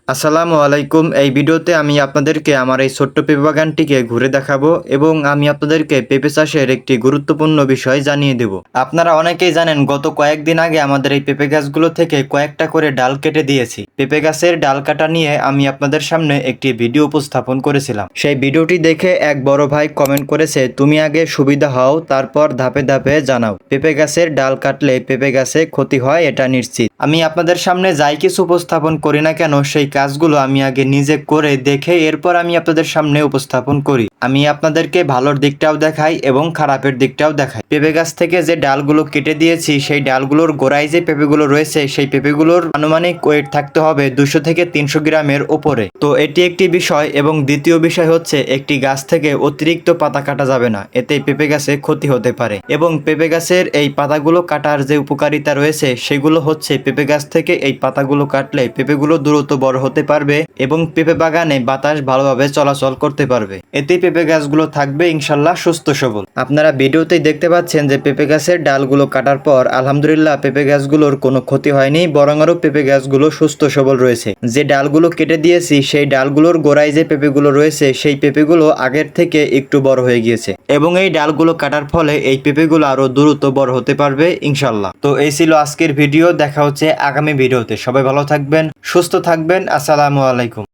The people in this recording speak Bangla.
আসসালামু আলাইকুম। এই ভিডিওতে আমি আপনাদেরকে আমার এই ছোট্ট পেঁপে বাগানটিকে ঘুরে দেখাবো এবং আমি আপনাদেরকে পেঁপে চাষের একটি গুরুত্বপূর্ণ বিষয় জানিয়ে দেব। আপনারা অনেকেই জানেন গত কয়েকদিন আগে আমাদের এই পেঁপে গাছগুলো থেকে কয়েকটা করে ডাল কেটে দিয়েছি। পেঁপে গাছের ডাল কাটা নিয়ে আমি আপনাদের সামনে একটি ভিডিও উপস্থাপন করেছিলাম। সেই ভিডিওটি দেখে এক বড় ভাই কমেন্ট করেছে, তুমি আগে সুবিধা হও তারপর ধাপে ধাপে জানাও। পেঁপে গাছের ডাল কাটলে পেঁপে গাছে ক্ষতি হয় এটা নিশ্চিত। আমি আপনাদের সামনে যাই কিছু উপস্থাপন করি না কেন সেই কাজগুলো আমি আগে নিজে করে দেখে এরপর আমি আপনাদের সামনে উপস্থাপন করি। আমি আপনাদেরকে ভালোর দিকটাও দেখাই এবং খারাপের দিকটাও দেখাই। পেঁপে গাছ থেকে যে ডালগুলো কেটে দিয়েছি সেই ডালগুলোর গোড়ায় যে পেঁপেগুলো রয়েছে সেই পেঁপেগুলোর আনুমানিক ওয়েট থাকতে হবে 200 থেকে 300 গ্রামের উপরে। তো এটি একটি বিষয় এবং দ্বিতীয় বিষয় হচ্ছে একটি গাছ থেকে অতিরিক্ত পাতা কাটা যাবে না, এতে পেঁপে গাছে ক্ষতি হতে পারে। এবং পেঁপে গাছের এই পাতাগুলো কাটার যে উপকারিতা রয়েছে সেগুলো হচ্ছে পেঁপে গাছ থেকে এই পাতাগুলো কাটলে পেঁপেগুলো দ্রুত বড় হতে পারবে এবং পেঁপে বাগানে বাতাস ভালোভাবে চলাচল করতে পারবে। এতে পেঁপে গাছগুলো থাকবে ইনশাল্লাহ সুস্থ সবল। আপনারা ভিডিওতেই দেখতে পাচ্ছেন যে পেঁপে গাছের ডালগুলো কাটার পর আলহামদুলিল্লাহ পেঁপে গাছগুলোর কোনো ক্ষতি হয়নি, বরং আরও পেঁপে গাছগুলো সুস্থ সবল রয়েছে। যে ডালগুলো কেটে দিয়েছি সেই ডালগুলোর গোড়ায় যে পেঁপেগুলো রয়েছে সেই পেঁপেগুলো আগের থেকে একটু বড় হয়ে গিয়েছে এবং এই ডালগুলো কাটার ফলে এই পেঁপেগুলো আরো দ্রুত বড় হতে পারবে ইনশাল্লাহ। তো এই ছিল আজকের ভিডিও, দেখা হচ্ছে আগামী ভিডিওতে। সবাই ভালো থাকবেন, সুস্থ থাকবেন। আসসালামু আলাইকুম।